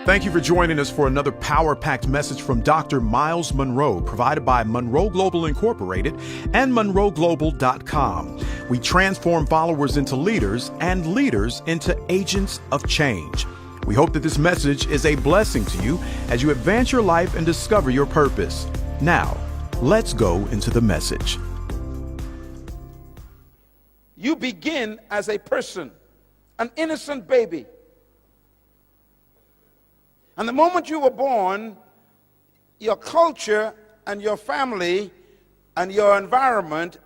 Thank you for joining us for another power-packed message from Dr. Myles Munroe, provided by Munroe Global Incorporated and MunroeGlobal.com. We transform followers into leaders and leaders into agents of change. We hope that this message is a blessing to you as you advance your life and discover your purpose. Now, let's go into the message. You begin as a person, an innocent baby. And the moment you were born, your culture and your family and your environment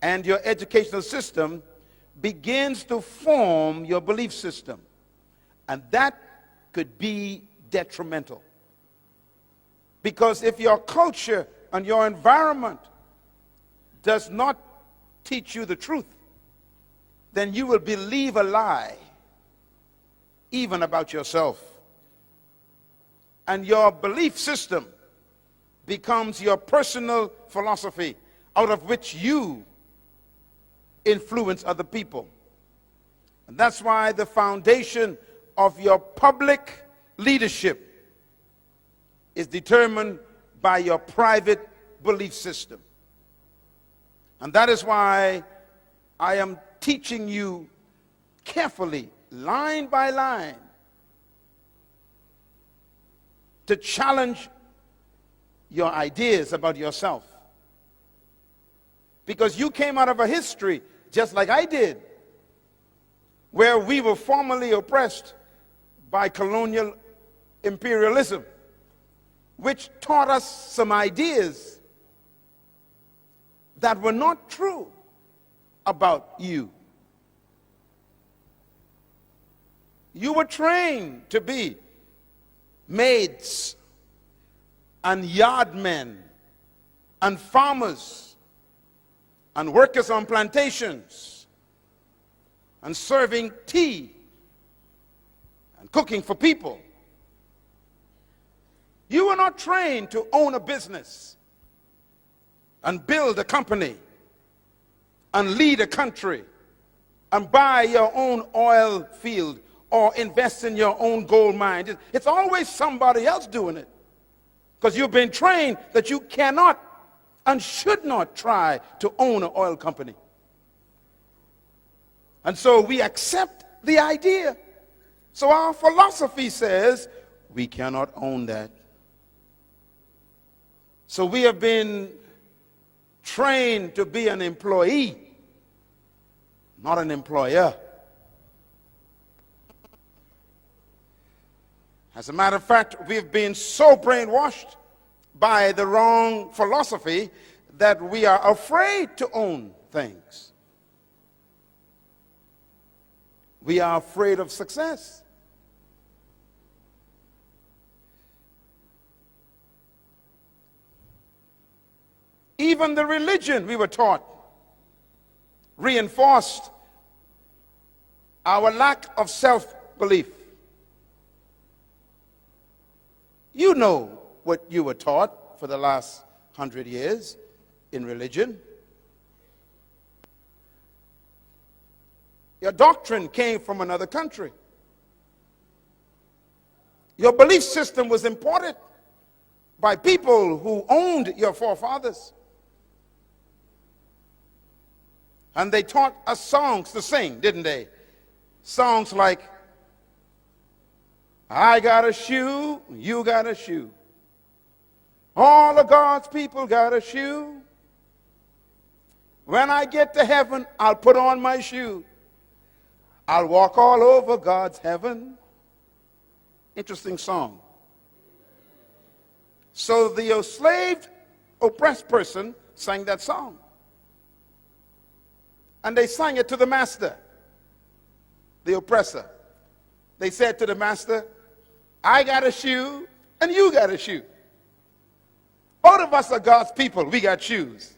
and your educational system begins to form your belief system. And that could be detrimental. Because if your culture and your environment does not teach you the truth, then you will believe a lie, even about yourself. And your belief system becomes your personal philosophy out of which you influence other people. And that's why the foundation of your public leadership is determined by your private belief system. And that is why I am teaching you carefully, line by line, to challenge your ideas about yourself. Because you came out of a history, just like I did, where we were formerly oppressed by colonial imperialism, which taught us some ideas that were not true about you. You were trained to be maids and yardmen and farmers and workers on plantations and serving tea and cooking for people. You were not trained to own a business and build a company and lead a country and buy your own oil field or invest in your own gold mine. It's always somebody else doing it, because you've been trained that you cannot and should not try to own an oil company. And so we accept the idea. So our philosophy says we cannot own that. So we have been trained to be an employee, not an employer. As a matter of fact, we've been so brainwashed by the wrong philosophy that we are afraid to own things. We are afraid of success. Even the religion we were taught reinforced our lack of self-belief. You know what you were taught for the last 100 years in religion. Your doctrine came from another country. Your belief system was imported by people who owned your forefathers. And they taught us songs to sing, didn't they? Songs like, I got a shoe, you got a shoe. All of God's people got a shoe. When I get to heaven, I'll put on my shoe. I'll walk all over God's heaven. Interesting song. So the enslaved, oppressed person sang that song. And they sang it to the master, the oppressor. They said to the master, I got a shoe and you got a shoe. Both of us are God's people. We got shoes.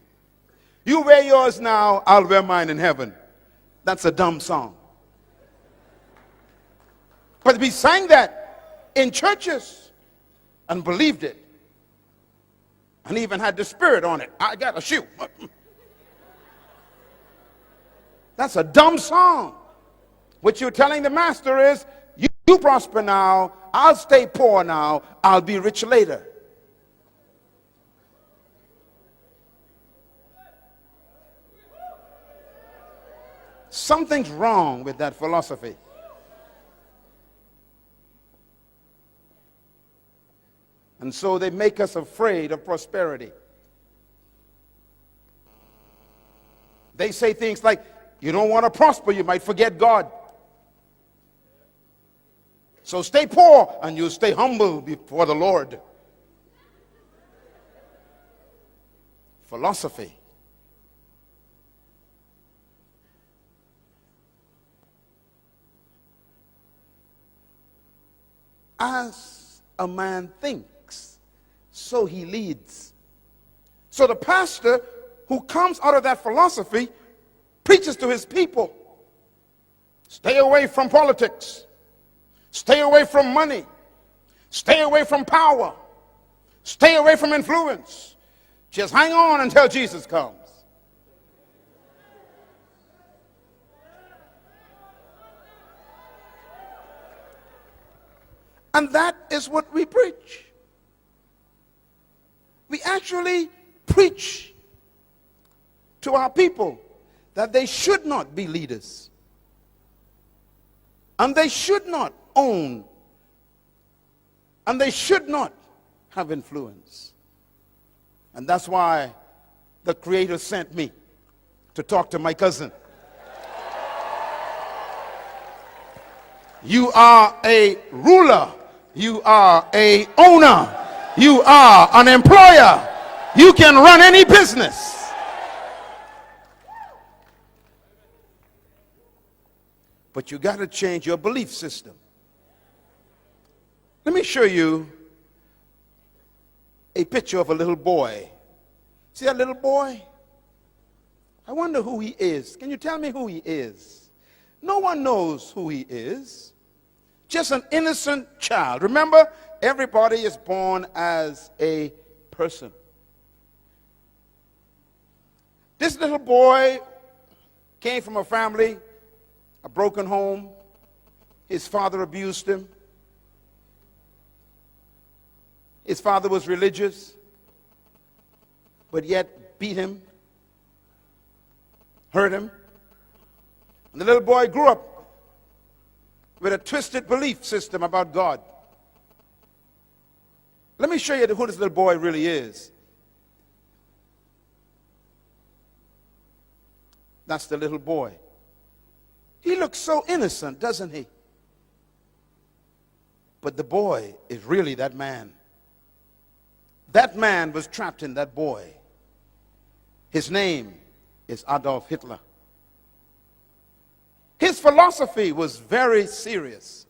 You wear yours now, I'll wear mine in heaven. That's a dumb song. But we sang that in churches and believed it. And even had the spirit on it. I got a shoe. That's a dumb song. What you're telling the master is, you You prosper now, I'll stay poor now, I'll be rich later. Something's wrong with that philosophy. And so they make us afraid of prosperity. They say things like, you don't want to prosper, you might forget God. So stay poor and you'll stay humble before the Lord. Philosophy. As a man thinks, so he leads. So the pastor who comes out of that philosophy preaches to his people. Stay away from politics. Stay away from money. Stay away from power. Stay away from influence. Just hang on until Jesus comes. And that is what we preach. We actually preach to our people that they should not be leaders. And they should not own. And they should not have influence. And that's why the Creator sent me to talk to my cousin. You are a ruler. You are a owner. You are an employer. You can run any business. But you got to change your belief system. Let me show you a picture of a little boy. See that little boy? I wonder who he is. Can you tell me who he is? No one knows who he is. Just an innocent child. Remember, everybody is born as a person. This little boy came from a family, a broken home. His father abused him. His father was religious, but yet beat him, hurt him. And the little boy grew up with a twisted belief system about God. Let me show you who this little boy really is. That's the little boy. He looks so innocent, doesn't he? But the boy is really that man. That man was trapped in that boy. His name is Adolf Hitler. His philosophy was very serious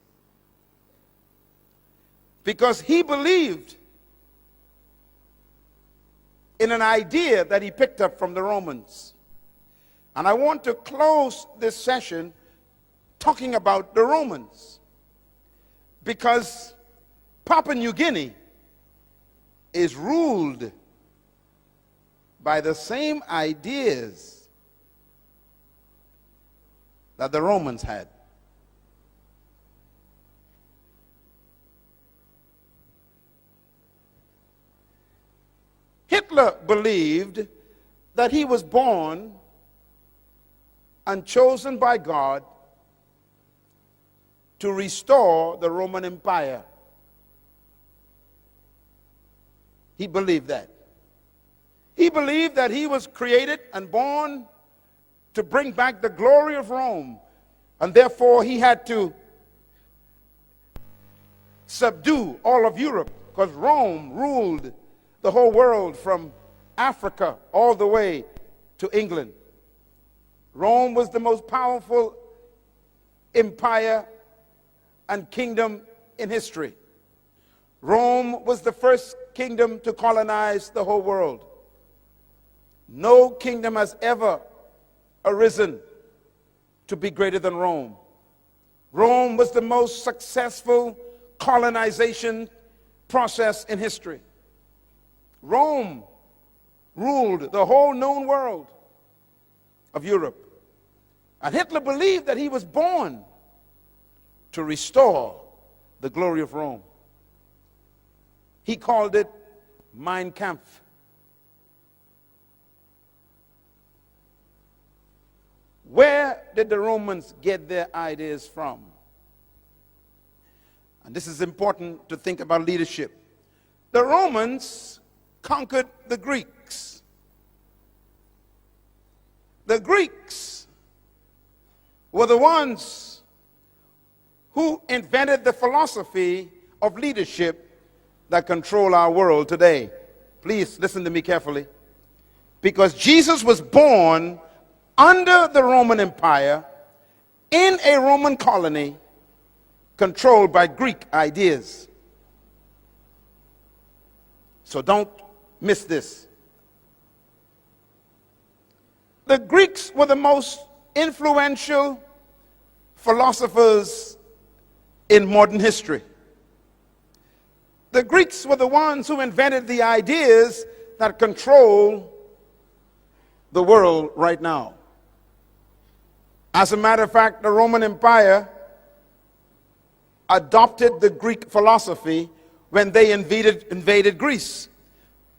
because he believed in an idea that he picked up from the Romans. And I want to close this session talking about the Romans because Papua New Guinea is ruled by the same ideas that the Romans had. Hitler believed that he was born and chosen by God to restore the Roman Empire. He believed that. He believed that he was created and born to bring back the glory of Rome, and therefore he had to subdue all of Europe because Rome ruled the whole world from Africa all the way to England. Rome was the most powerful empire and kingdom in history. Rome was the first kingdom to colonize the whole world. No kingdom has ever arisen to be greater than Rome. Rome was the most successful colonization process in history. Rome ruled the whole known world of Europe. And Hitler believed that he was born to restore the glory of Rome. He called it Mein Kampf. Where did the Romans get their ideas from? And this is important to think about leadership. The Romans conquered the Greeks. The Greeks were the ones who invented the philosophy of leadership that control our world today. Please listen to me carefully. Because Jesus was born under the Roman Empire in a Roman colony controlled by Greek ideas. So don't miss this. The Greeks were the most influential philosophers in modern history. The Greeks were the ones who invented the ideas that control the world right now. As a matter of fact, the Roman Empire adopted the Greek philosophy when they invaded Greece.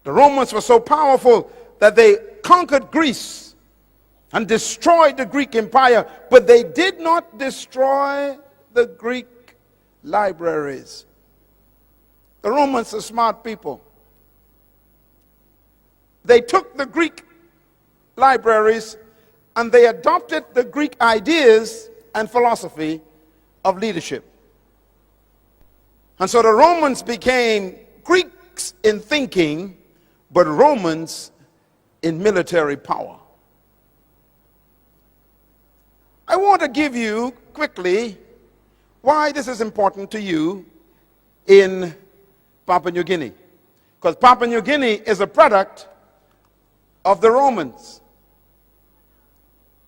The Romans were so powerful that they conquered Greece and destroyed the Greek Empire, but they did not destroy the Greek libraries. The Romans are smart people. They took the Greek libraries and they adopted the Greek ideas and philosophy of leadership. And so the Romans became Greeks in thinking, but Romans in military power. I want to give you quickly why this is important to you in Papua New Guinea. Because Papua New Guinea is a product of the Romans.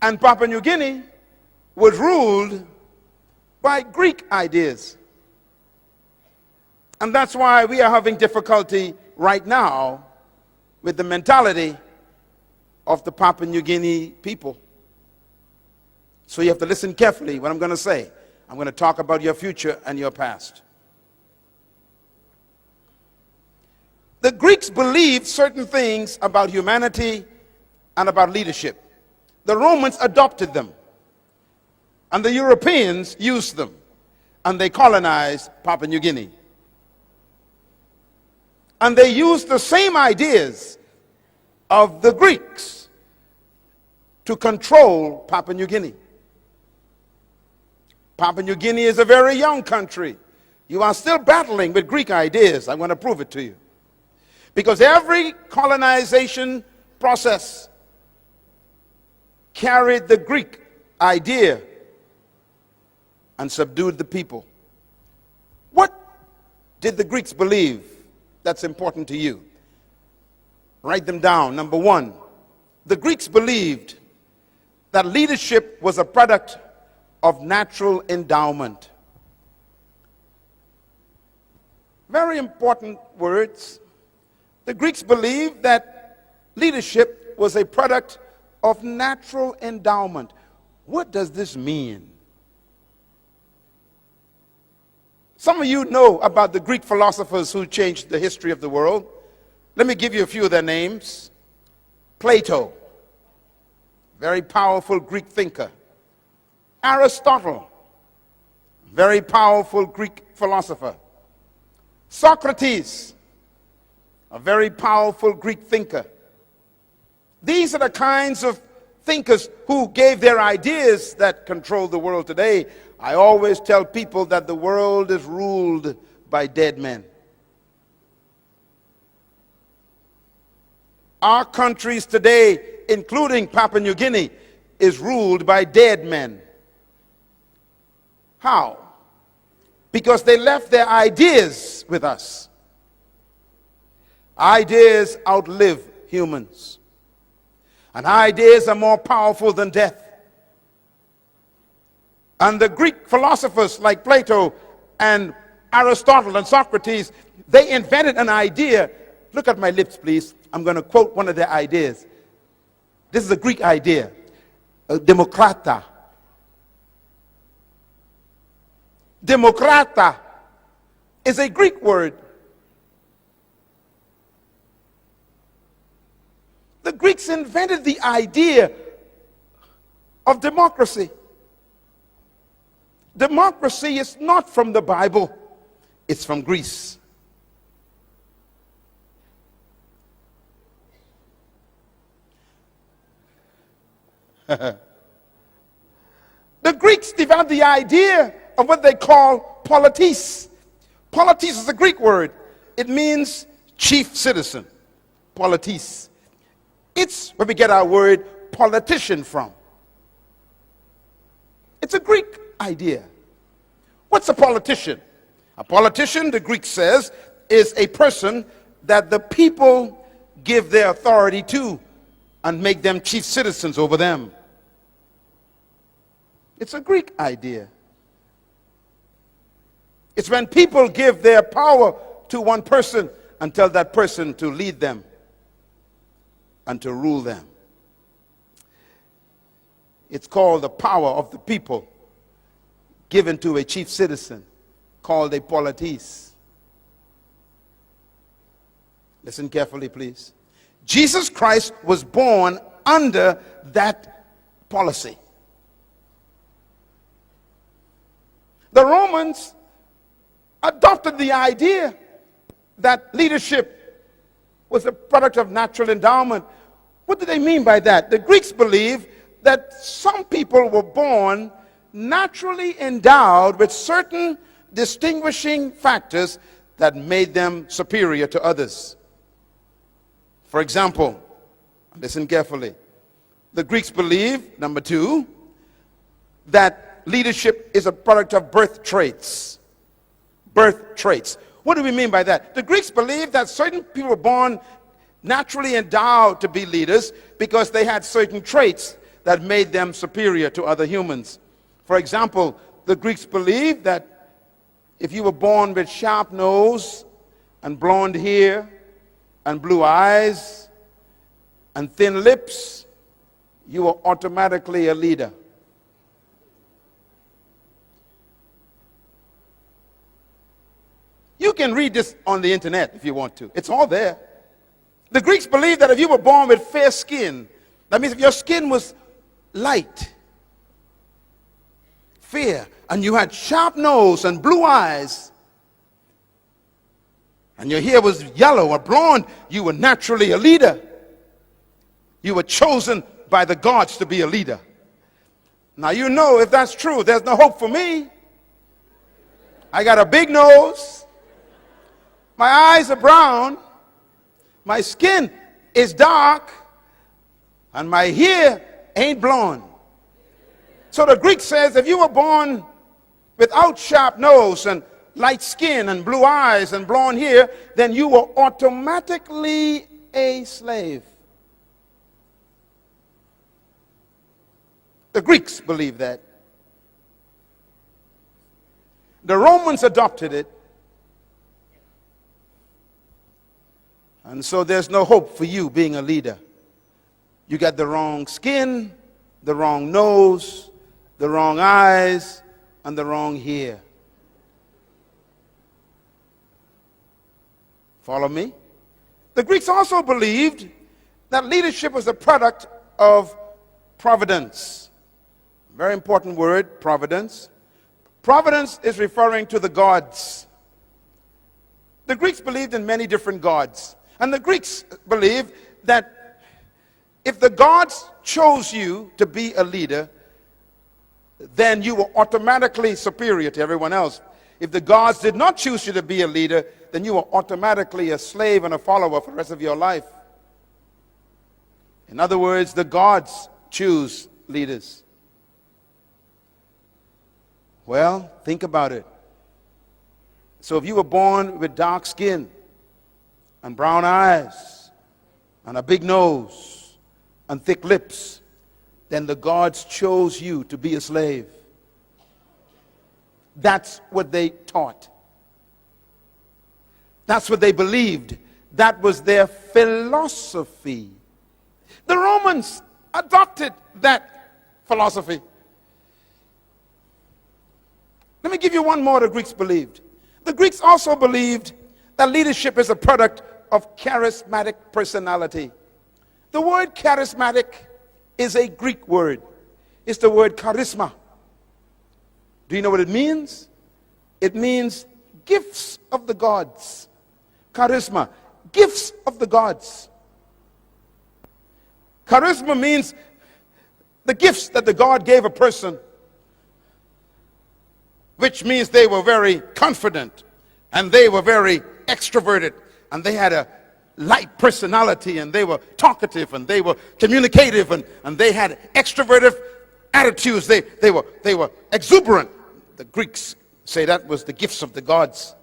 And Papua New Guinea was ruled by Greek ideas. And that's why we are having difficulty right now with the mentality of the Papua New Guinea people. So you have to listen carefully what I'm going to say. I'm going to talk about your future and your past. The Greeks believed certain things about humanity and about leadership. The Romans adopted them, and the Europeans used them, and they colonized Papua New Guinea. And they used the same ideas of the Greeks to control Papua New Guinea. Papua New Guinea is a very young country. You are still battling with Greek ideas. I'm going to prove it to you. Because every colonization process carried the Greek idea and subdued the people. What did the Greeks believe that's important to you? Write them down. Number one, the Greeks believed that leadership was a product of natural endowment. Very important words. The Greeks believed that leadership was a product of natural endowment. What does this mean? Some of you know about the Greek philosophers who changed the history of the world. Let me give you a few of their names. Plato, very powerful Greek thinker. Aristotle, very powerful Greek philosopher. Socrates, a very powerful Greek thinker. These are the kinds of thinkers who gave their ideas that control the world today. I always tell people that the world is ruled by dead men. Our countries today, including Papua New Guinea, is ruled by dead men. How? Because they left their ideas with us. Ideas outlive humans. And ideas are more powerful than death. And the Greek philosophers like Plato and Aristotle and Socrates, they invented an idea. Look at my lips, please. I'm going to quote one of their ideas. This is a Greek idea. Demokrata. Demokrata is a Greek word. The Greeks invented the idea of democracy. Democracy is not from the Bible, it's from Greece. The Greeks developed the idea of what they call politis. Politis is a Greek word. It means chief citizen. Politis. It's where we get our word politician from. It's a Greek idea. What's a politician? A politician, the Greek says, is a person that the people give their authority to and make them chief citizens over them. It's a Greek idea. It's when people give their power to one person and tell that person to lead them and to rule them. It's called the power of the people given to a chief citizen called a politis. Listen carefully, please. Jesus Christ was born under that policy. The Romans adopted the idea that leadership was a product of natural endowment. What do they mean by that? The Greeks believe that some people were born naturally endowed with certain distinguishing factors that made them superior to others. For example, listen carefully. The Greeks believe, number two, that leadership is a product of birth traits. Birth traits. What do we mean by that? The Greeks believe that certain people were born naturally endowed to be leaders because they had certain traits that made them superior to other humans. For example, the Greeks believed that if you were born with sharp nose and blonde hair and blue eyes and thin lips, you were automatically a leader. You can read this on the internet if you want to. It's all there. The Greeks believed that if you were born with fair skin, that means if your skin was light, fair, and you had sharp nose and blue eyes, and your hair was yellow or blonde, you were naturally a leader. You were chosen by the gods to be a leader. Now you know if that's true, there's no hope for me. I got a big nose. My eyes are brown. My skin is dark. And my hair ain't blonde. So the Greek says if you were born without sharp nose and light skin and blue eyes and blonde hair, then you were automatically a slave. The Greeks believed that. The Romans adopted it. And so there's no hope for you being a leader. You got the wrong skin, the wrong nose, the wrong eyes, and the wrong hair. Follow me? The Greeks also believed that leadership was a product of providence. Very important word, providence. Providence is referring to the gods. The Greeks believed in many different gods. And the Greeks believed that if the gods chose you to be a leader, then you were automatically superior to everyone else. If the gods did not choose you to be a leader, then you were automatically a slave and a follower for the rest of your life. In other words, the gods choose leaders. Well, think about it. So if you were born with dark skin and brown eyes and a big nose and thick lips, then the gods chose you to be a slave. That's what they taught. That's what they believed. That was their philosophy. The Romans adopted that philosophy. Let me give you one more the Greeks believed. The Greeks also believed that leadership is a product of charismatic personality. The word charismatic is a Greek word. It's the word charisma. Do you know what it means? It means gifts of the gods. Charisma, gifts of the gods. Charisma means the gifts that the God gave a person, which means they were very confident and they were very extroverted and they had a light personality and they were talkative and they were communicative and they had extroverted attitudes. They were exuberant. The Greeks say that was the gifts of the gods.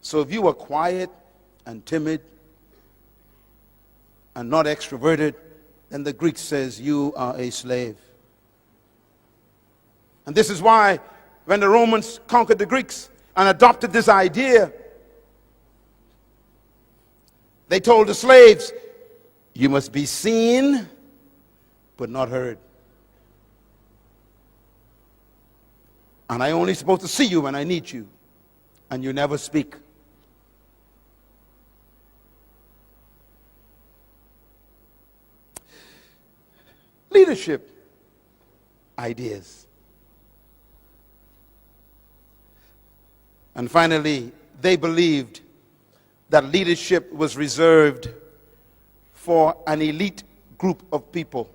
So if you were quiet and timid and not extroverted, then the Greek says you are a slave. And this is why when the Romans conquered the Greeks and adopted this idea, they told the slaves, you must be seen but not heard. And I only supposed to see you when I need you, and you never speak. Leadership ideas. And finally, they believed that leadership was reserved for an elite group of people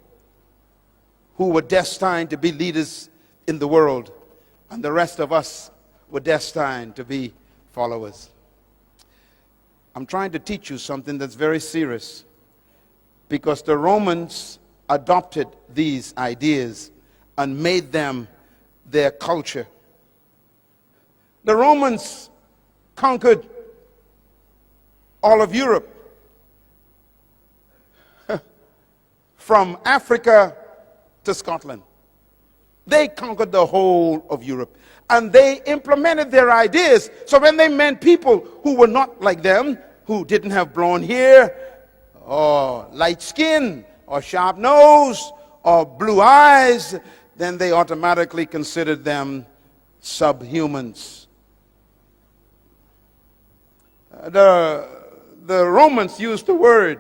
who were destined to be leaders in the world, and the rest of us were destined to be followers. I'm trying to teach you something that's very serious, because the Romans adopted these ideas and made them their culture. The Romans conquered all of Europe, from Africa to Scotland. They conquered the whole of Europe, and they implemented their ideas. So when they met people who were not like them, who didn't have blonde hair or light skin or sharp nose or blue eyes, then they automatically considered them subhumans. The Romans used the word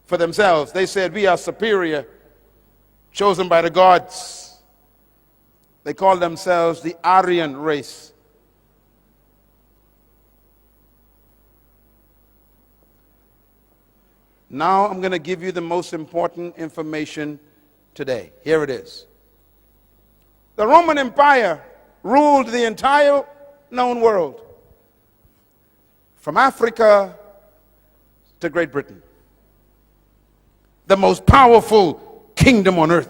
for themselves. They said, we are superior, chosen by the gods. They called themselves the Aryan race. Now I'm going to give you the most important information today. Here it is. The Roman Empire ruled the entire known world, from Africa to Great Britain. The most powerful kingdom on earth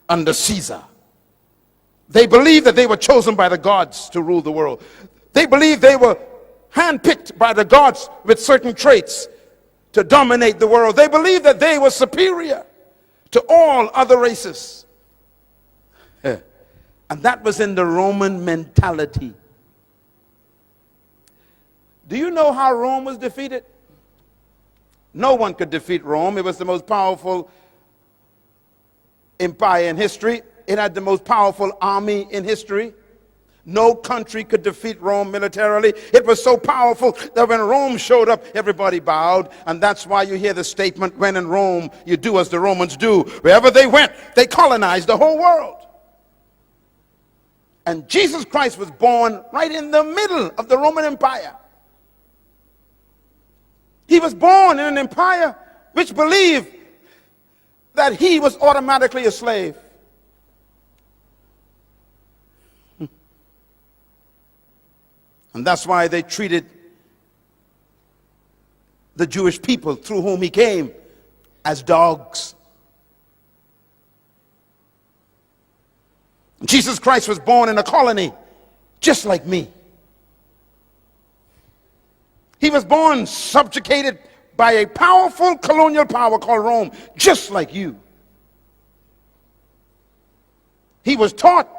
under Caesar. They believed that they were chosen by the gods to rule the world. They believed they were handpicked by the gods with certain traits to dominate the world. They believed that they were superior to all other races. And that was in the Roman mentality. Do you know how Rome was defeated? No one could defeat Rome. It was the most powerful empire in history. It had the most powerful army in history. No country could defeat Rome militarily. It was so powerful that when Rome showed up, everybody bowed. And that's why you hear the statement, when in Rome, you do as the Romans do. Wherever they went, they colonized the whole world. And Jesus Christ was born right in the middle of the Roman Empire. He was born in an empire which believed that he was automatically a slave. And that's why they treated the Jewish people through whom he came as dogs. Jesus Christ was born in a colony just like me. He was born subjugated by a powerful colonial power called Rome, just like you. He was taught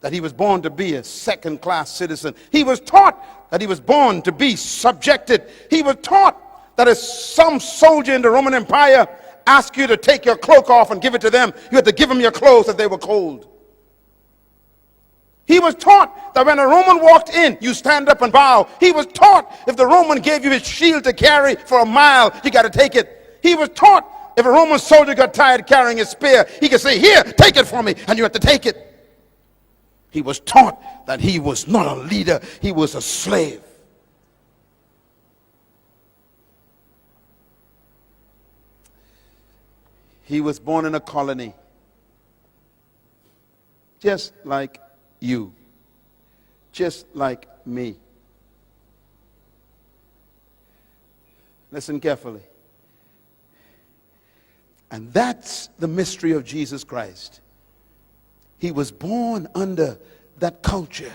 that he was born to be a second-class citizen. He was taught that he was born to be subjected. He was taught that if some soldier in the Roman Empire asked you to take your cloak off and give it to them, you had to give them your clothes if they were cold. He was taught that when a Roman walked in, you stand up and bow. He was taught if the Roman gave you his shield to carry for a mile, you got to take it. He was taught if a Roman soldier got tired carrying his spear, he could say, here, take it for me, and you have to take it. He was taught that he was not a leader, he was a slave. He was born in a colony, just like you, just like me. Listen carefully. And that's the mystery of Jesus Christ. He was born under that culture,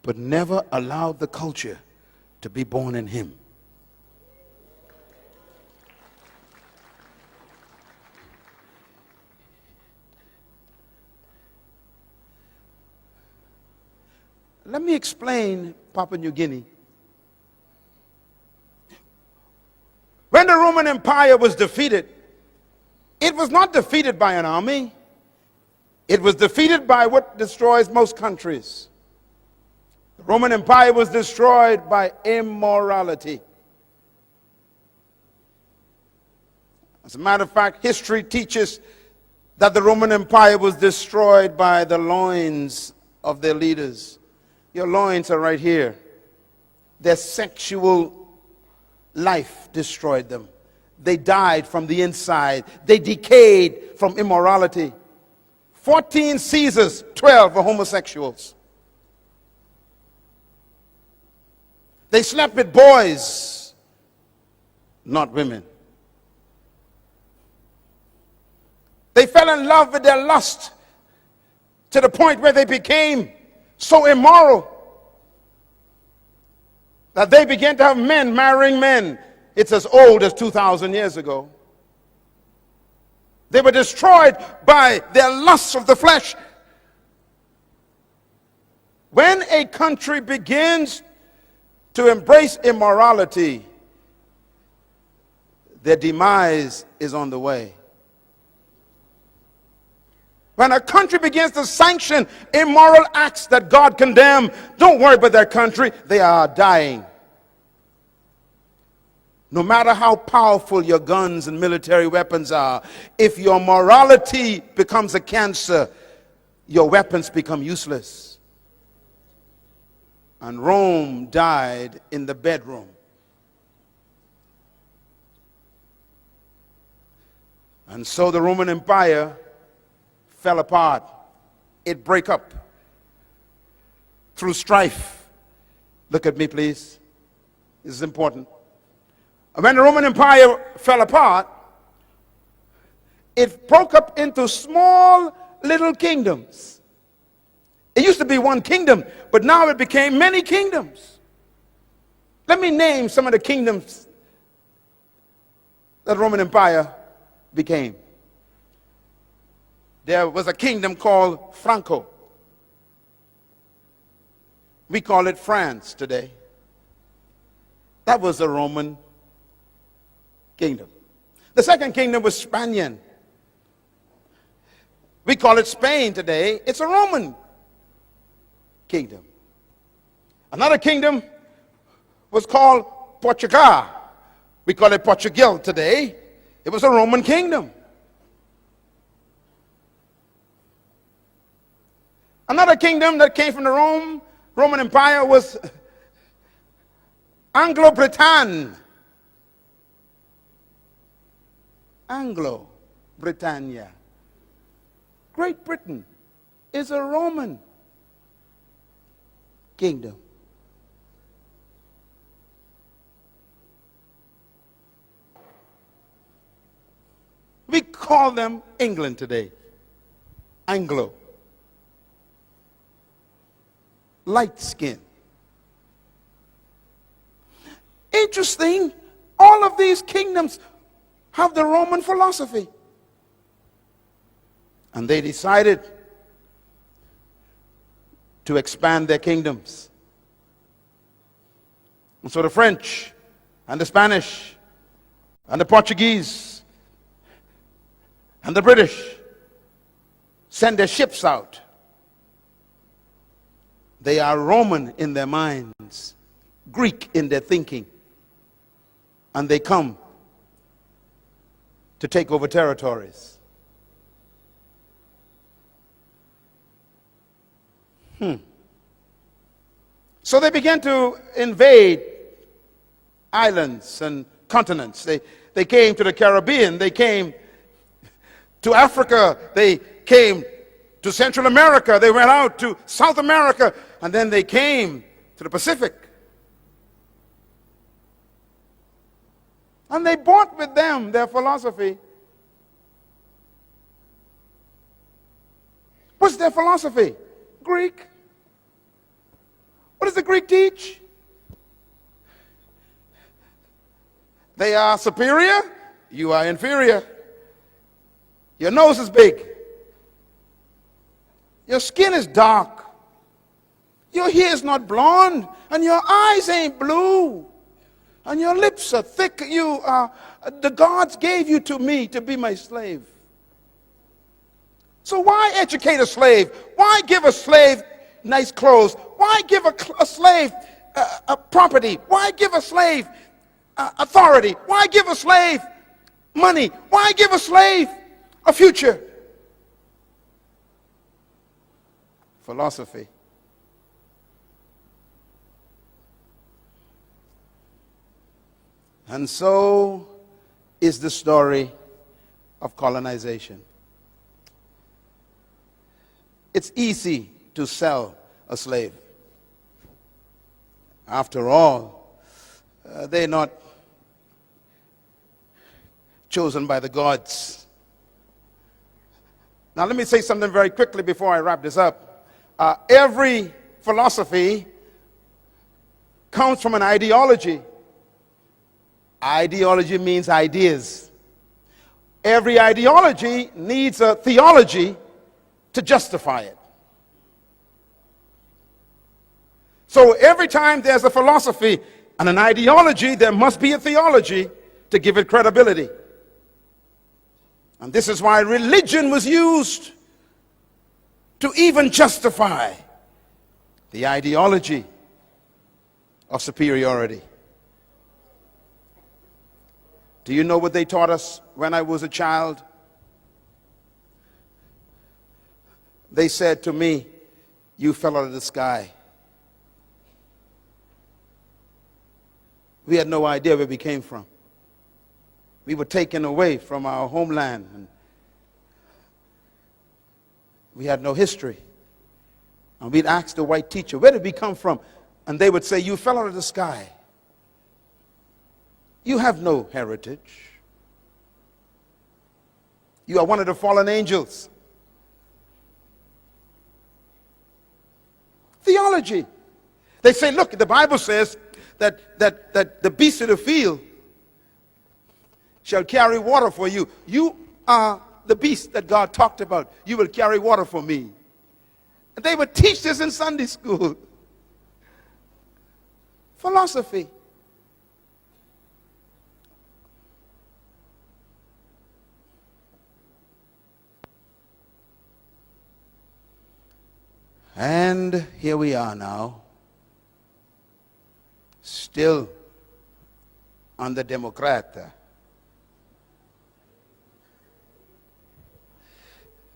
but never allowed the culture to be born in him. Let me explain Papua New Guinea. When the Roman Empire was defeated, it was not defeated by an army. It was defeated by what destroys most countries. The Roman Empire was destroyed by immorality. As a matter of fact, history teaches that the Roman Empire was destroyed by the loins of their leaders. Your loins are right here. Their sexual life destroyed them. They died from the inside. They decayed from immorality. 14 Caesars, 12 were homosexuals. They slept with boys, not women. They fell in love with their lust to the point where they became so immoral that they began to have men marrying men. It's as old as 2,000 years ago. They were destroyed by their lusts of the flesh. When a country begins to embrace immorality, their demise is on the way. When a country begins to sanction immoral acts that God condemned, don't worry about that country. They are dying. No matter how powerful your guns and military weapons are, if your morality becomes a cancer, your weapons become useless. And Rome died in the bedroom. And so the Roman Empire fell apart. It broke up through strife. Look at me, please. This is important. When the Roman Empire fell apart, it broke up into small little kingdoms. It used to be one kingdom, but now it became many kingdoms. Let me name some of the kingdoms that the Roman Empire became. There was a kingdom called Franco. We call it France today. That was a Roman kingdom. The second kingdom was Spanian. We call it Spain today. It's a Roman kingdom. Another kingdom was called Portugal. We call it Portugal today. It was a Roman kingdom. Another kingdom that came from the Roman Empire was Anglo-Britannia. Anglo-Britannia. Great Britain is a Roman kingdom. We call them England today. Anglo. Light skin. Interesting, all of these kingdoms have the Roman philosophy. And they decided to expand their kingdoms. And so the French and the Spanish and the Portuguese and the British sent their ships out They are Roman in their minds, Greek in their thinking, and they come to take over territories. So they began to invade islands and continents. They came to the Caribbean. They came to Africa. They came to Central America. They went out to South America. And then they came to the Pacific. And they brought with them their philosophy. What's their philosophy? Greek. What does the Greek teach? They are superior, you are inferior. Your nose is big. Your skin is dark. Your hair is not blonde, and your eyes ain't blue. And your lips are thick. You are, the gods gave you to me to be my slave. So why educate a slave? Why give a slave nice clothes? Why give a slave a property? Why give a slave authority? Why give a slave money? Why give a slave a future? Philosophy. And so is the story of colonization. It's easy to sell a slave. After all, they're not chosen by the gods. Now let me say something very quickly before I wrap this up. Every philosophy comes from an ideology. Ideology means ideas. Every ideology needs a theology to justify it. So every time there's a philosophy and an ideology, there must be a theology to give it credibility. And this is why religion was used to even justify the ideology of superiority. Do you know what they taught us when I was a child? They said to me, "You fell out of the sky." We had no idea where we came from. We were taken away from our homeland, and we had no history. And we'd ask the white teacher, "Where did we come from?" And they would say, "You fell out of the sky. You have no heritage. You are one of the fallen angels." Theology. They say, look, the Bible says that the beasts of the field shall carry water for you. You are the beast that God talked about. You will carry water for me. And they would teach this in Sunday school. Philosophy. And here we are now, still on the Democrat.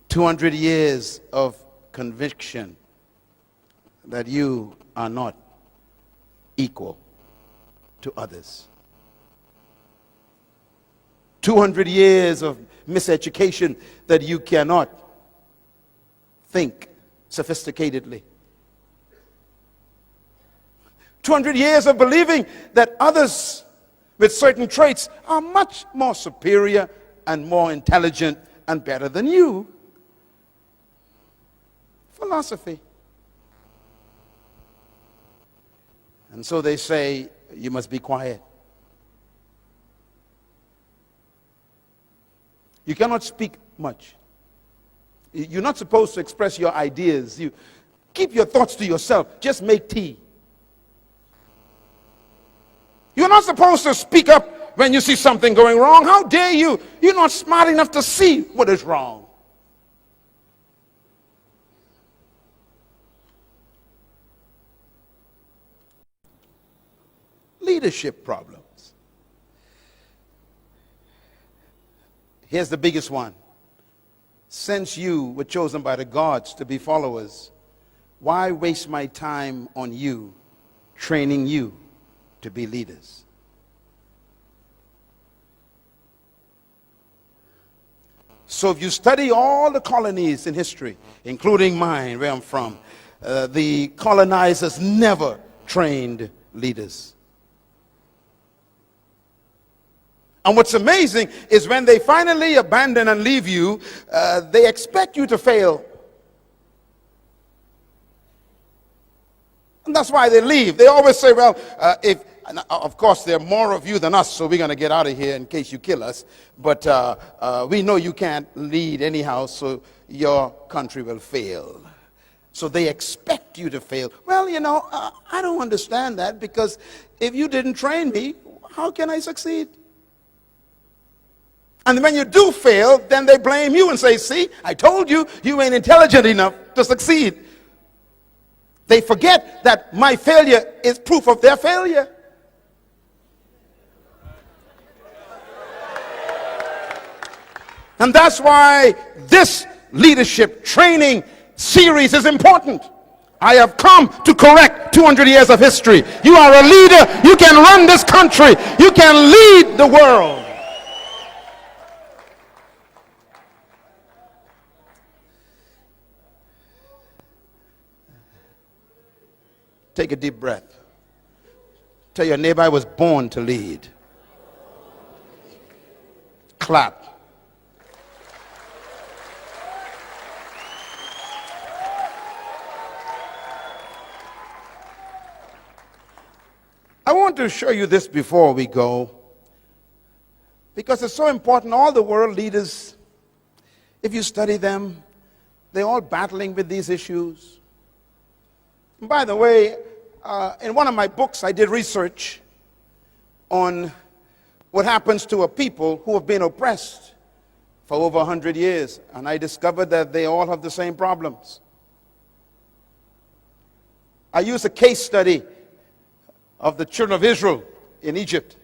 200 years of conviction that you are not equal to others. 200 years of miseducation that you cannot think sophisticatedly. 200 years of believing that others with certain traits are much more superior and more intelligent and better than you. Philosophy. And so they say, you must be quiet. You cannot speak much. You're not supposed to express your ideas. You keep your thoughts to yourself. Just make tea. You're not supposed to speak up when you see something going wrong. How dare you? You're not smart enough to see what is wrong. leadership problems. Here's the biggest one. Since you were chosen by the gods to be followers, why waste my time on you, training you to be leaders? So if you study all the colonies in history, including mine, where I'm from, the colonizers never trained leaders. And what's amazing is when they finally abandon and leave you, they expect you to fail. And that's why they leave. They always say, well, of course, there are more of you than us, so we're going to get out of here in case you kill us. But we know you can't lead anyhow, so your country will fail. So they expect you to fail. Well, I don't understand that, because if you didn't train me, how can I succeed? And when you do fail, then they blame you and say, see, I told you, you ain't intelligent enough to succeed. They forget that my failure is proof of their failure. And that's why this leadership training series is important. I have come to correct 200 years of history. You are a leader. You can run this country. You can lead the world. Take a deep breath. Tell your neighbor, I was born to lead. Clap. I want to show you this before we go, because it's so important. All the world leaders, if you study them, they're all battling with these issues. And by the way, in one of my books, I did research on what happens to a people who have been oppressed for over 100 years. And I discovered that they all have the same problems. I used a case study of the children of Israel in Egypt.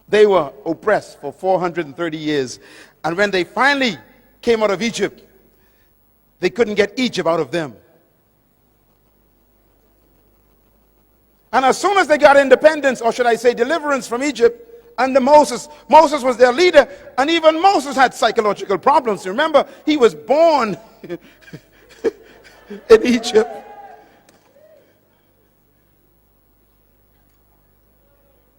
They were oppressed for 430 years. And when they finally came out of Egypt, they couldn't get Egypt out of them. And as soon as they got independence, or should I say deliverance from Egypt, under Moses was their leader, and even Moses had psychological problems. Remember, he was born in Egypt.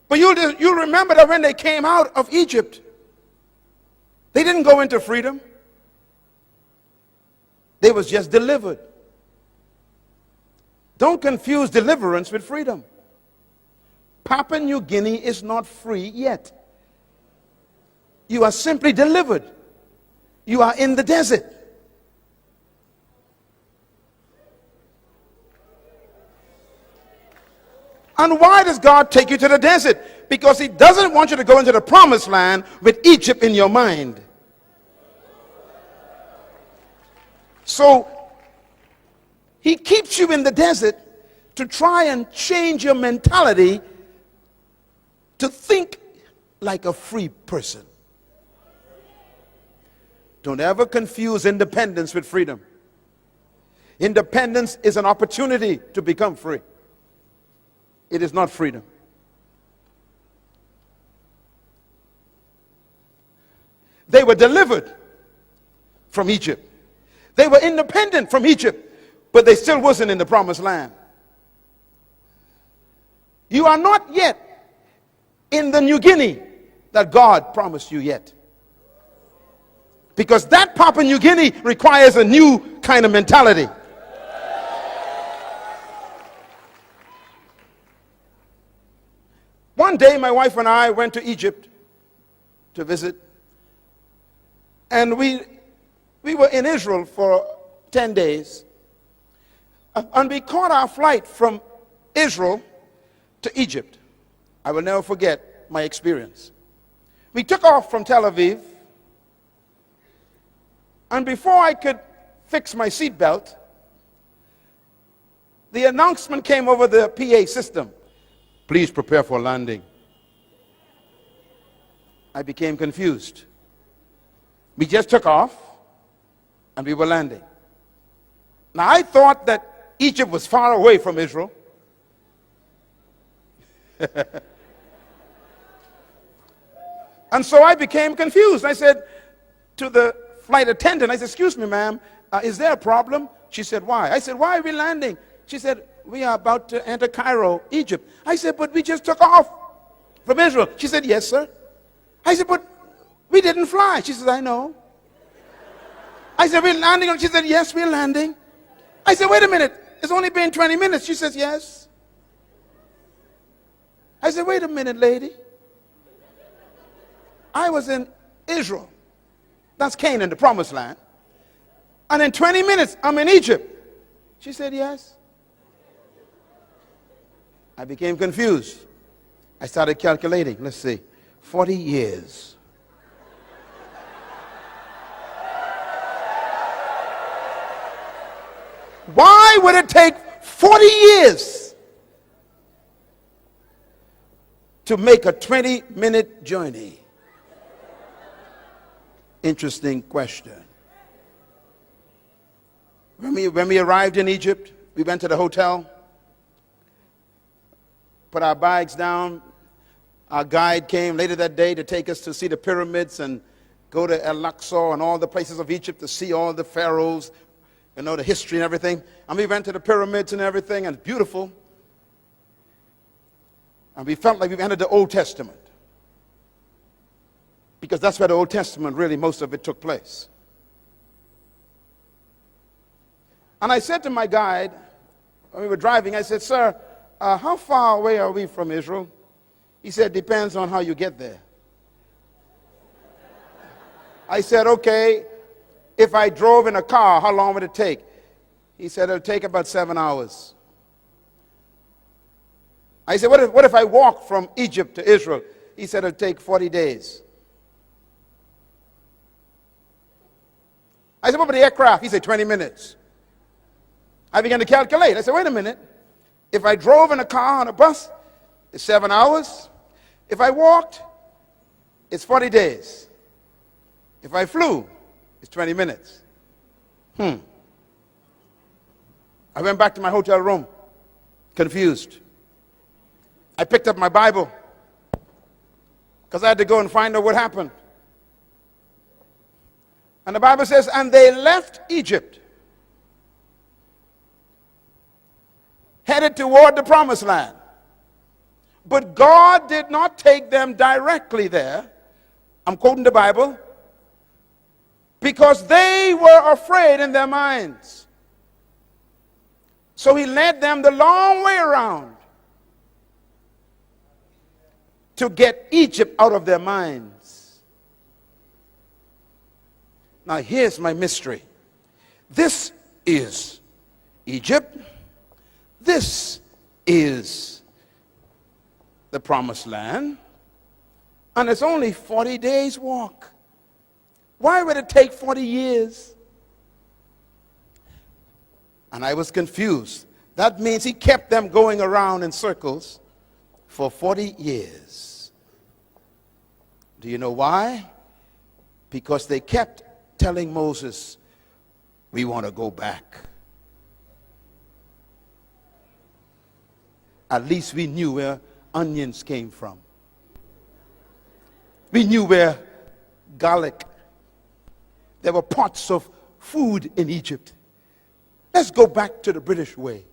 But you'll remember that when they came out of Egypt, they didn't go into freedom. They was just delivered. Don't confuse deliverance with freedom. Papua New Guinea is not free yet. You are simply delivered. You are in the desert. And why does God take you to the desert? Because He doesn't want you to go into the promised land with Egypt in your mind. So He keeps you in the desert to try and change your mentality to think like a free person. Don't ever confuse independence with freedom. Independence is an opportunity to become free. It is not freedom. They were delivered from Egypt. They were independent from Egypt, but they still wasn't in the promised land. You are not yet in the New Guinea that God promised you yet. Because that Papua New Guinea requires a new kind of mentality. One day, my wife and I went to Egypt to visit. And we were in Israel for 10 days. And we caught our flight from Israel to Egypt. I will never forget my experience. We took off from Tel Aviv. And before I could fix my seatbelt, the announcement came over the PA system. Please prepare for landing. I became confused. We just took off and we were landing. Now I thought that Egypt was far away from Israel. And so I became confused. I said to the flight attendant, I said, excuse me, ma'am, is there a problem? She said, why? I said, why are we landing? She said, we are about to enter Cairo, Egypt. I said, but we just took off from Israel. She said, yes, sir. I said, but we didn't fly. She said, I know. I said, we're landing. She said, yes, we're landing. I said, wait a minute. It's only been 20 minutes. She says, yes. I said, wait a minute, lady. I was in Israel. That's Canaan, the promised land. And in 20 minutes, I'm in Egypt. She said, yes. I became confused. I started calculating. Let's see. 40 years. Why would it take 40 years to make a 20-minute journey? Interesting question. When we arrived in Egypt, we went to the hotel, put our bags down. Our guide came later that day to take us to see the pyramids and go to El-Aqsa and all the places of Egypt to see all the pharaohs, you know, the history and everything. And we went to the pyramids and everything, and it's beautiful. And we felt like we entered the Old Testament, because that's where the Old Testament, really, most of it took place. And I said to my guide, when we were driving, I said, sir, how far away are we from Israel? He said, depends on how you get there. I said, okay, if I drove in a car, how long would it take? He said, it'll take about 7 hours. I said, what if I walk from Egypt to Israel? He said, it'll take 40 days. I said, what about the aircraft? He said, 20 minutes. I began to calculate. I said, wait a minute. If I drove in a car on a bus, it's 7 hours. If I walked, it's 40 days. If I flew, it's 20 minutes. I went back to my hotel room, confused. I picked up my Bible because I had to go and find out what happened. And the Bible says, and they left Egypt, headed toward the promised land. But God did not take them directly there. I'm quoting the Bible. Because they were afraid in their minds. So he led them the long way around to get Egypt out of their minds. Now here's my mystery. This is Egypt. This is the promised land. And it's only 40 days walk. Why would it take 40 years? And I was confused. That means he kept them going around in circles for 40 years. Do you know why? Because they kept telling Moses, we want to go back. At least we knew where onions came from. We knew where garlic. There were pots of food in Egypt. Let's go back to the British way.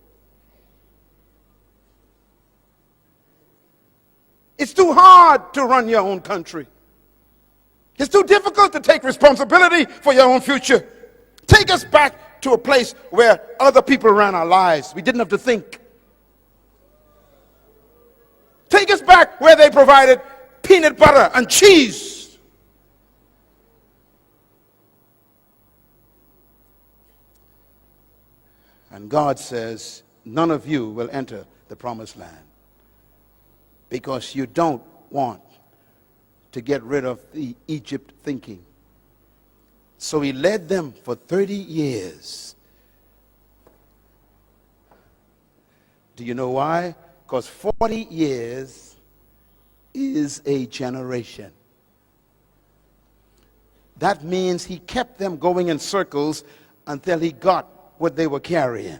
It's too hard to run your own country. It's too difficult to take responsibility for your own future. Take us back to a place where other people ran our lives. We didn't have to think. Take us back where they provided peanut butter and cheese. And God says, none of you will enter the promised land because you don't want to get rid of the Egypt thinking. So he led them for 30 years. Do you know why? Because 40 years is a generation. That means he kept them going in circles until he got what they were carrying.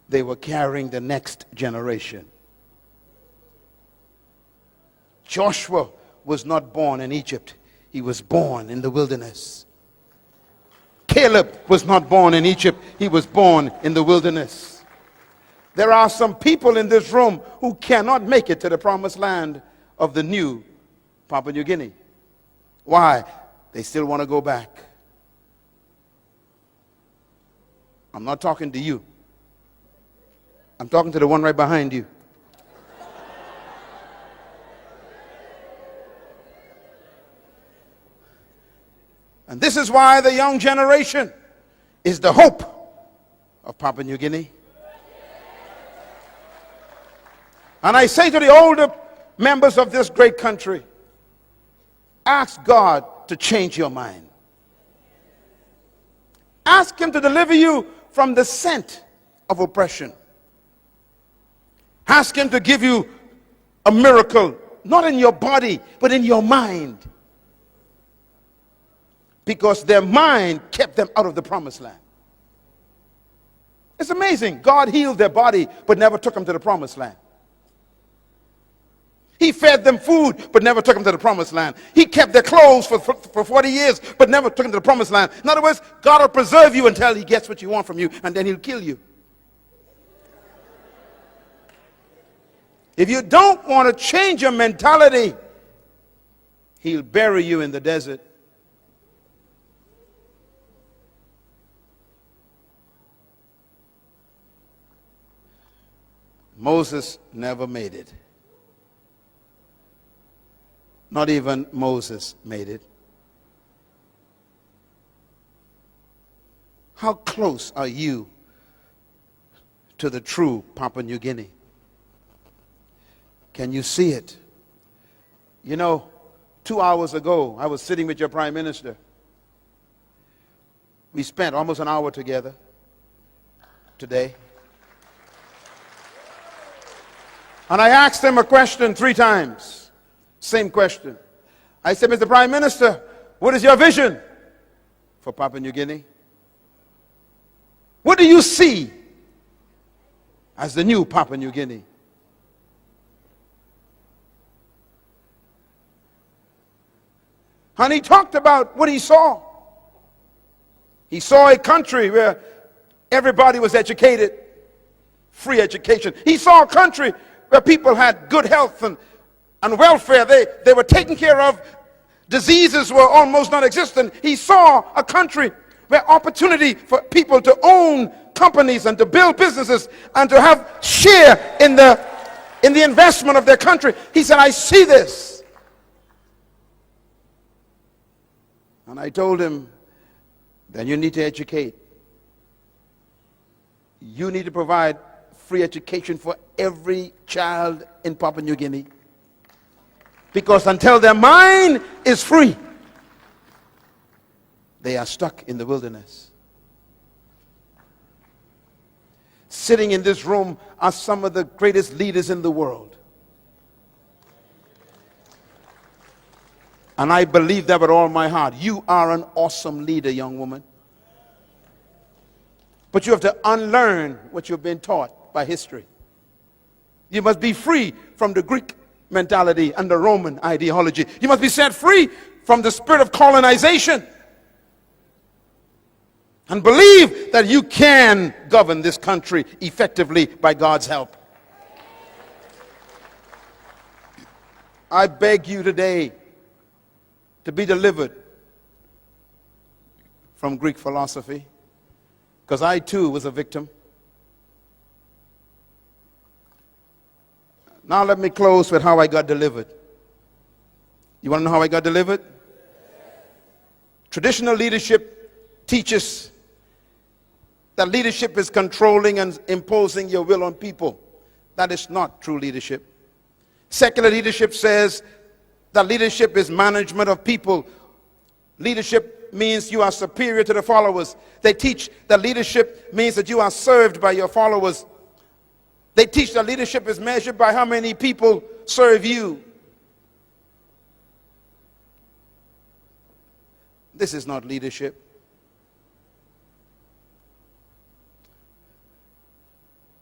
They were carrying the next generation. Joshua was not born in Egypt. He was born in the wilderness. Caleb was not born in Egypt. He was born in the wilderness. There are some people in this room who cannot make it to the promised land of the new Papua New Guinea. Why? They still want to go back. I'm not talking to you. I'm talking to the one right behind you. And this is why the young generation is the hope of Papua New Guinea. And I say to the older members of this great country, ask God to change your mind. Ask him to deliver you from the scent of oppression. Ask him to give you a miracle, not in your body, but in your mind. Because their mind kept them out of the promised land. It's amazing. God healed their body, but never took them to the promised land. He fed them food, but never took them to the promised land. He kept their clothes for 40 years, but never took them to the promised land. In other words, God will preserve you until he gets what you want from you, and then he'll kill you. If you don't want to change your mentality, he'll bury you in the desert. Moses never made it. Not even Moses made it. How close are you to the true Papua New Guinea? Can you see it? You know, 2 hours ago, I was sitting with your Prime Minister. We spent almost an hour together today. And I asked him a question 3 times. Same question. I said, Mr. Prime Minister, what is your vision for Papua New Guinea? What do you see as the new Papua New Guinea? And he talked about what he saw. He saw a country where everybody was educated, free education. He saw a country where people had good health and welfare. They were taken care of. Diseases were almost non-existent. He saw a country where opportunity for people to own companies and to build businesses and to have share in the investment of their country. He said, I see this. And I told him, then you need to educate. You need to provide free education for every child in Papua New Guinea. Because until their mind is free, they are stuck in the wilderness. Sitting in this room are some of the greatest leaders in the world. And I believe that with all my heart. You are an awesome leader, young woman. But you have to unlearn what you've been taught by history. You must be free from the Greek mentality and the Roman ideology. You must be set free from the spirit of colonization and believe that you can govern this country effectively by God's help. I beg you today to be delivered from Greek philosophy, because I too was a victim. Now let me close with how I got delivered. You want to know how I got delivered? Traditional leadership teaches that leadership is controlling and imposing your will on people. That is not true leadership. Secular leadership says that leadership is management of people. Leadership means you are superior to the followers. They teach that leadership means that you are served by your followers. They teach that leadership is measured by how many people serve you. This is not leadership.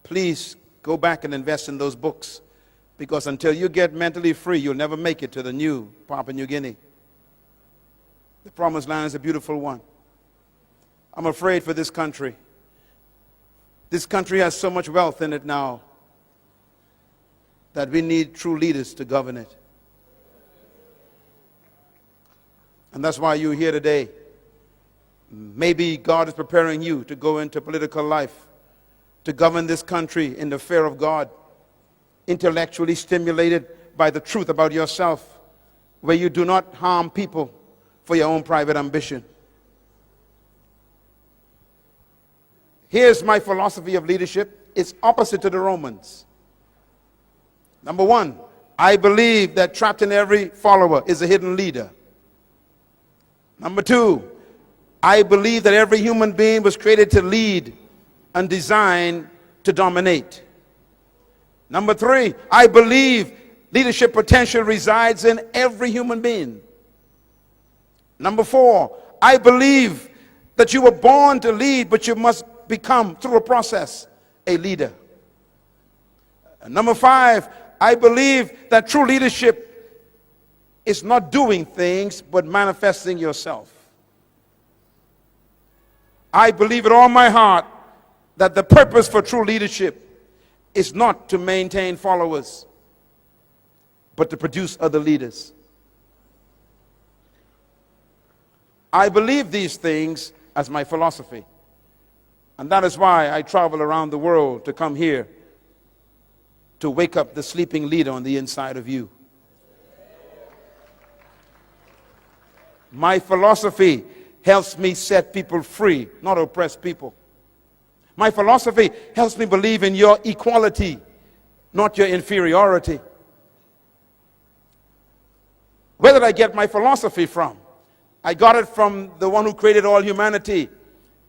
Please go back and invest in those books, because until you get mentally free, you'll never make it to the new Papua New Guinea. The promised land is a beautiful one. I'm afraid for this country. This country has so much wealth in it now that we need true leaders to govern it. And that's why you're here today. Maybe God is preparing you to go into political life, to govern this country in the fear of God, intellectually stimulated by the truth about yourself, where you do not harm people for your own private ambition. Here's my philosophy of leadership. It's opposite to the Romans. Number one, I believe that trapped in every follower is a hidden leader. Number two, I believe that every human being was created to lead and designed to dominate. Number three, I believe leadership potential resides in every human being. Number four, I believe that you were born to lead, but you must become, through a process, a leader. And number five, I believe that true leadership is not doing things, but manifesting yourself. I believe with all my heart that the purpose for true leadership is not to maintain followers, but to produce other leaders. I believe these things as my philosophy. And that is why I travel around the world to come here to wake up the sleeping leader on the inside of you. My philosophy helps me set people free, not oppress people. My philosophy helps me believe in your equality, not your inferiority. Where did I get my philosophy from? I got it from the one who created all humanity.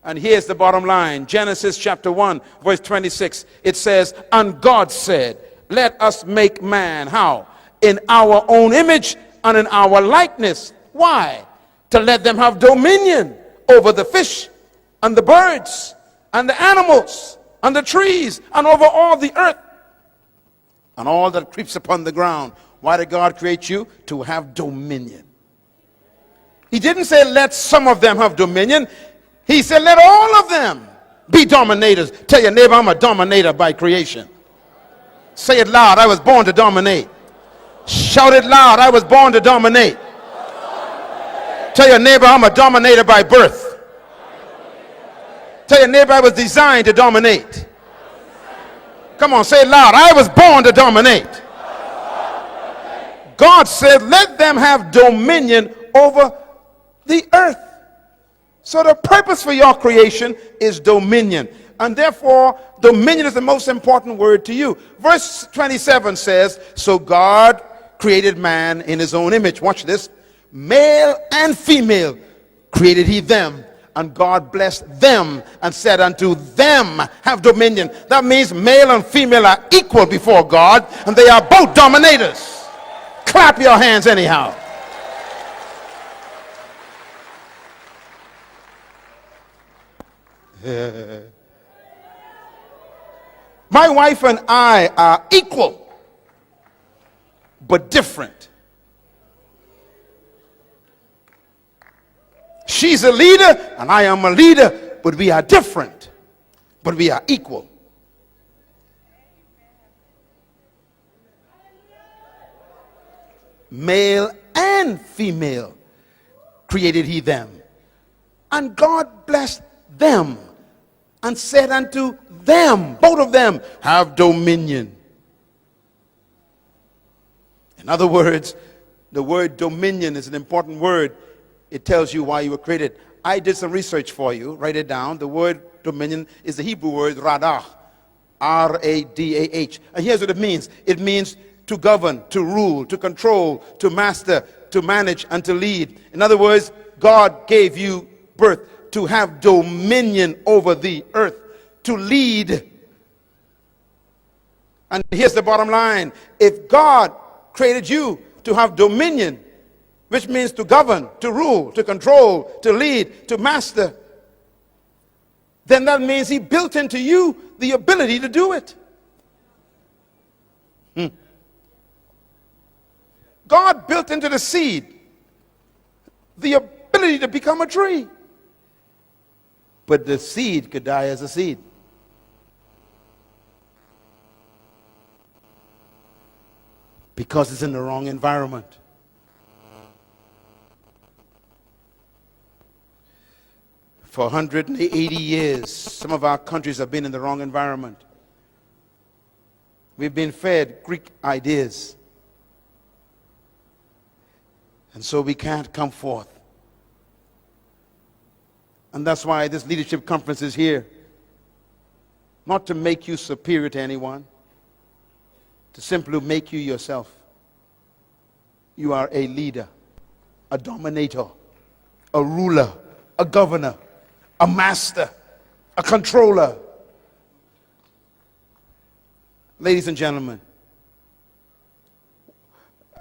And here's the bottom line. Genesis chapter 1, verse 26. It says, and God said, let us make man, how? In our own image and in our likeness. Why? To let them have dominion over the fish and the birds and the animals and the trees and over all the earth and all that creeps upon the ground. Why did God create you? To have dominion. He didn't say let some of them have dominion. He said let all of them be dominators. Tell your neighbor, I'm a dominator by creation. Say it loud, I was born to dominate. Shout it loud, I was born to dominate. Tell your neighbor, I'm a dominator by birth. Tell your neighbor, I was designed to dominate. Come on, say it loud, I was born to dominate. God said, let them have dominion over the earth. So the purpose for your creation is dominion. And therefore, dominion is the most important word to you. Verse 27 says, so God created man in his own image. Watch this. Male and female created he them. And God blessed them and said unto them, have dominion. That means male and female are equal before God, and they are both dominators. Clap your hands anyhow. My wife and I are equal, but different. She's a leader and I am a leader, but we are different, but we are equal. Male and female created he them. And God blessed them and said unto them, both of them, have dominion. In other words, the word dominion is an important word. It tells you why you were created. I did some research for you. Write it down. The word dominion is the Hebrew word radah. R-A-D-A-H. And here's what it means. It means to govern, to rule, to control, to master, to manage, and to lead. In other words, God gave you birth to have dominion over the earth, to lead. And here's the bottom line. If God created you to have dominion, which means to govern, to rule, to control, to lead, to master, then that means he built into you the ability to do it. God built into the seed the ability to become a tree. But the seed could die as a seed. Because it's in the wrong environment. For 180 years, some of our countries have been in the wrong environment. We've been fed Greek ideas. And so we can't come forth. And that's why this leadership conference is here. Not to make you superior to anyone, to simply make you yourself. You are a leader, a dominator, a ruler, a governor, a master, a controller. Ladies and gentlemen,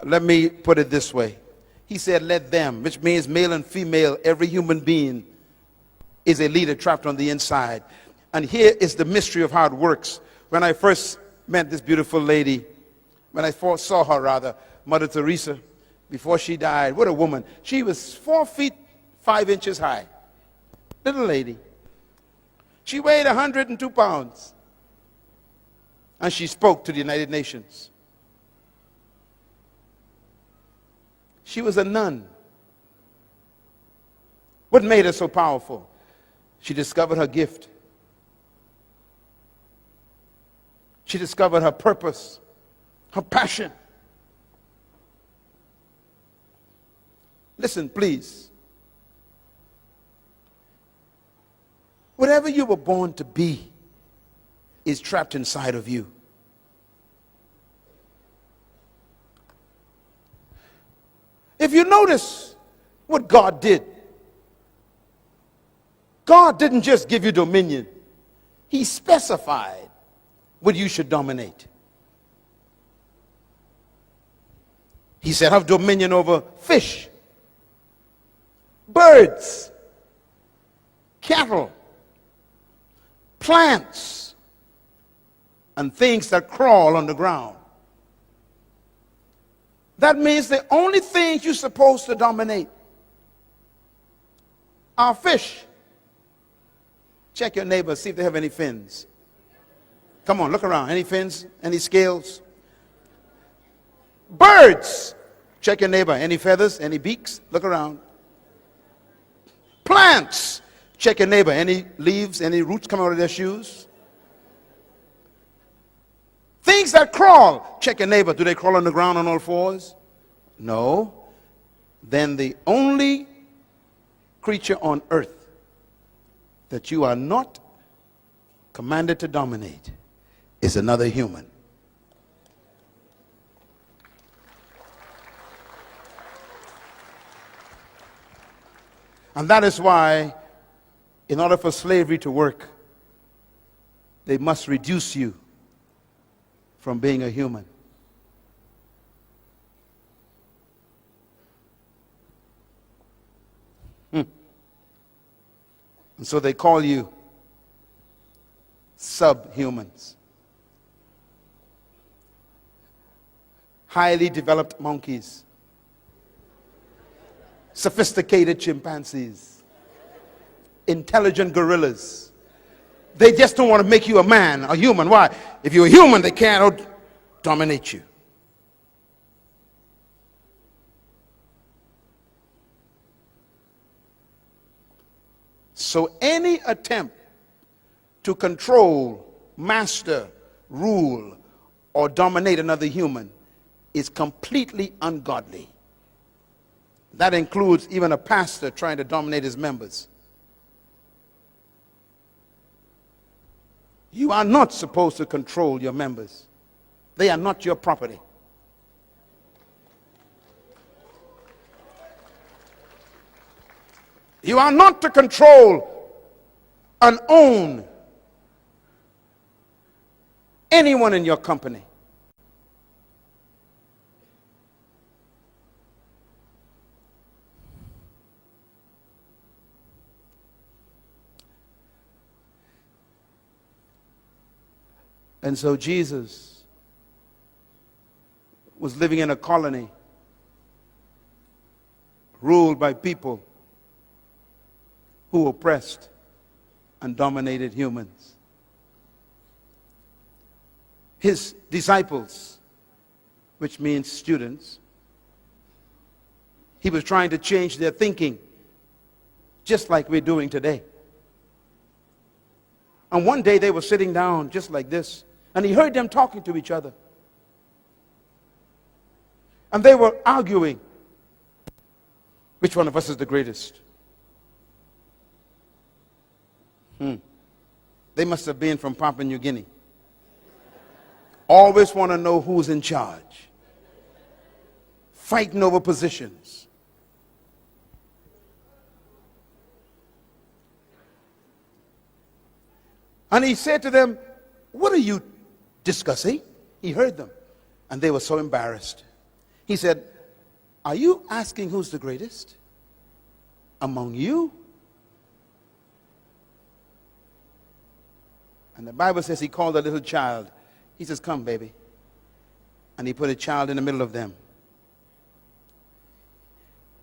let me put it this way. He said, let them, which means male and female, every human being is a leader trapped on the inside. And here is the mystery of how it works. When I first met this beautiful lady, when I first saw her rather, Mother Teresa, before she died, what a woman. She was 4 feet 5 inches high. Little lady. She weighed 102 pounds. And she spoke to the United Nations. She was a nun. What made her so powerful? She discovered her gift. She discovered her purpose, her passion. Listen, please. Whatever you were born to be is trapped inside of you. If you notice what God did, God didn't just give you dominion. He specified what you should dominate. He said, have dominion over fish, birds, cattle, plants, and things that crawl on the ground. That means the only things you're supposed to dominate are fish. Check your neighbor, see if they have any fins. Come on, look around. Any fins? Any scales? Birds. Check your neighbor. Any feathers? Any beaks? Look around. Plants. Check your neighbor. Any leaves? Any roots coming out of their shoes? Things that crawl. Check your neighbor. Do they crawl on the ground on all fours? No. Then the only creature on earth that you are not commanded to dominate is another human. And that is why, in order for slavery to work, they must reduce you from being a human. And so they call you subhumans. Highly developed monkeys. Sophisticated chimpanzees. Intelligent gorillas. They just don't want to make you a man, a human. Why? If you're a human, they can't dominate you. So any attempt to control, master, rule, or dominate another human is completely ungodly. That includes even a pastor trying to dominate his members. You are not supposed to control your members. They are not your property. You are not to control and own anyone in your company. And so Jesus was living in a colony ruled by people who oppressed and dominated humans. His disciples, which means students, he was trying to change their thinking, just like we're doing today. And one day they were sitting down just like this, and he heard them talking to each other. And they were arguing, which one of us is the greatest? They must have been from Papua New Guinea. Always want to know who's in charge. Fighting over positions. And he said to them, "What are you discussing?" He heard them, and they were so embarrassed. He said, "Are you asking who's the greatest among you?" And the Bible says he called a little child. He says, "Come, baby." And he put a child in the middle of them.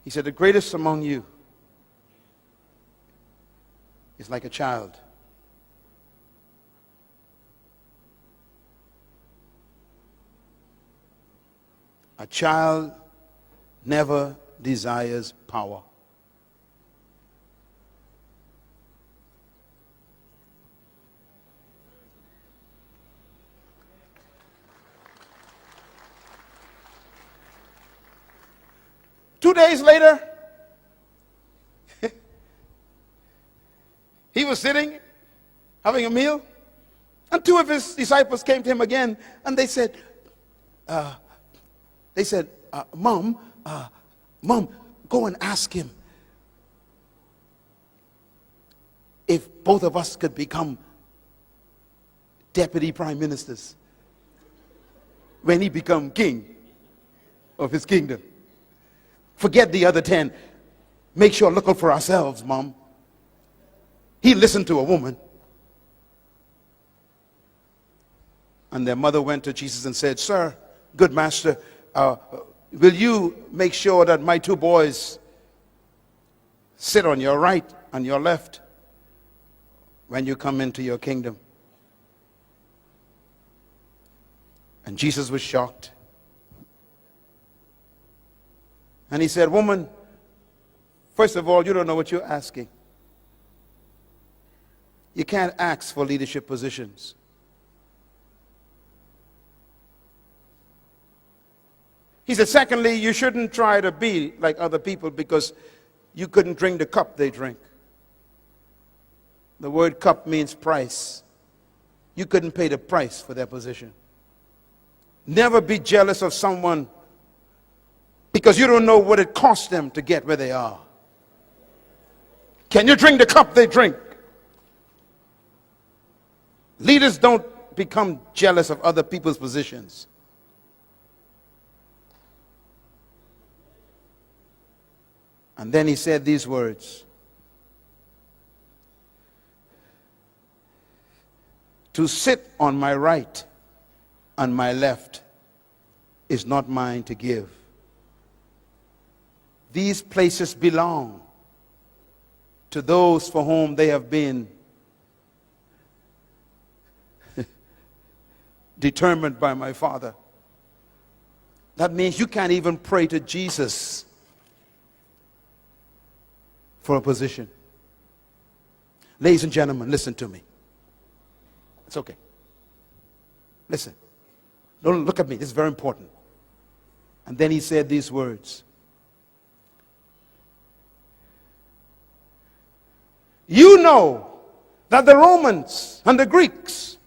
He said, "The greatest among you is like a child. A child never desires power. Two days later, he was sitting, having a meal, and two of his disciples came to him again, and they said, Mom, go and ask him if both of us could become deputy prime ministers when he become king of his kingdom. Forget the other 10. Make sure look out for ourselves, Mom." He listened to a woman. And their mother went to Jesus and said, "Sir, good master, will you make sure that my two boys sit on your right and your left when you come into your kingdom?" And Jesus was shocked. And he said, "Woman, first of all, you don't know what you're asking. You can't ask for leadership positions. He said, secondly, you shouldn't try to be like other people because you couldn't drink the cup they drink. The word cup means price. You couldn't pay the price for their position. Never be jealous of someone because you don't know what it cost them to get where they are. Can you drink the cup they drink? Leaders don't become jealous of other people's positions. And then he said these words. To sit on my right and my left is not mine to give. These places belong to those for whom they have been determined by my Father. That means you can't even pray to Jesus for a position. Ladies and gentlemen, listen to me. It's okay. Listen. Don't look at me. This is very important. And then he said these words. You know that the Romans and the Greeks,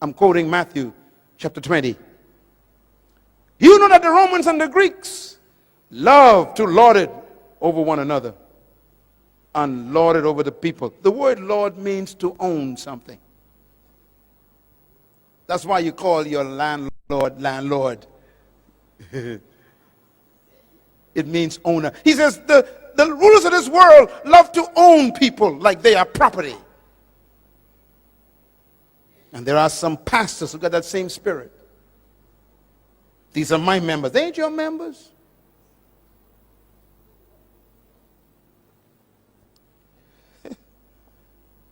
I'm quoting Matthew chapter 20. You know that the Romans and the Greeks love to lord it over one another and lord it over the people. The word lord means to own something. That's why you call your landlord, landlord. It means owner. He says the rulers of this world love to own people like they are property. And there are some pastors who got that same spirit. These are my members. They ain't your members.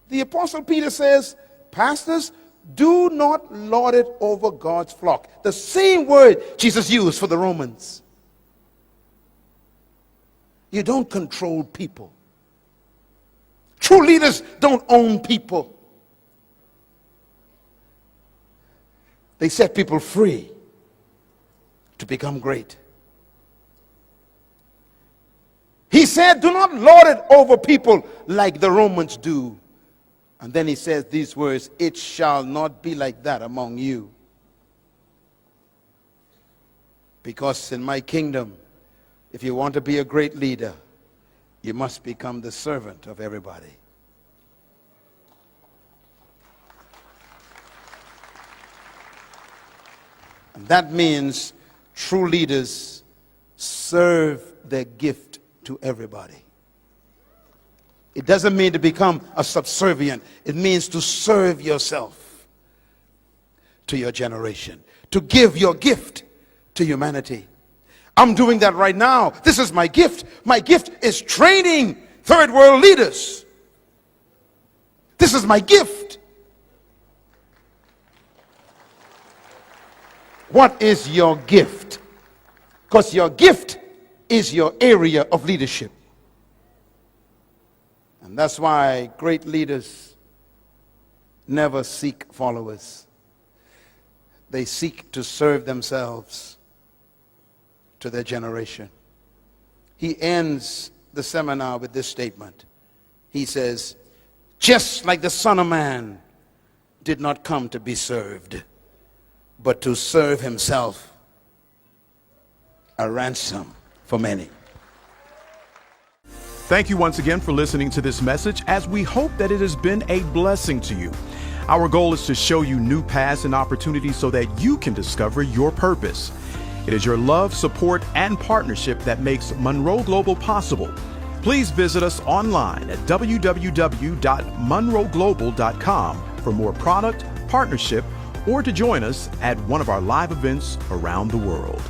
The Apostle Peter says, pastors, do not lord it over God's flock. The same word Jesus used for the Romans. You don't control people. True leaders don't own people. They set people free to become great. He said, do not lord it over people like the Romans do. And then he says these words, it shall not be like that among you. Because in my kingdom, if you want to be a great leader, you must become the servant of everybody. And that means true leaders serve their gift to everybody. It doesn't mean to become a subservient. It means to serve yourself to your generation, to give your gift to humanity. I'm doing that right now. This is my gift. My gift is training third world leaders. This is my gift. What is your gift? Because your gift is your area of leadership. And that's why great leaders never seek followers. They seek to serve themselves to their generation. He ends the seminar with this statement. He says, just like the Son of Man did not come to be served, but to serve himself, a ransom for many. Thank you once again for listening to this message, as we hope that it has been a blessing to you. Our goal is to show you new paths and opportunities so that you can discover your purpose. It is your love, support, and partnership that makes Munroe Global possible. Please visit us online at www.munroeglobal.com for more product, partnership, or to join us at one of our live events around the world.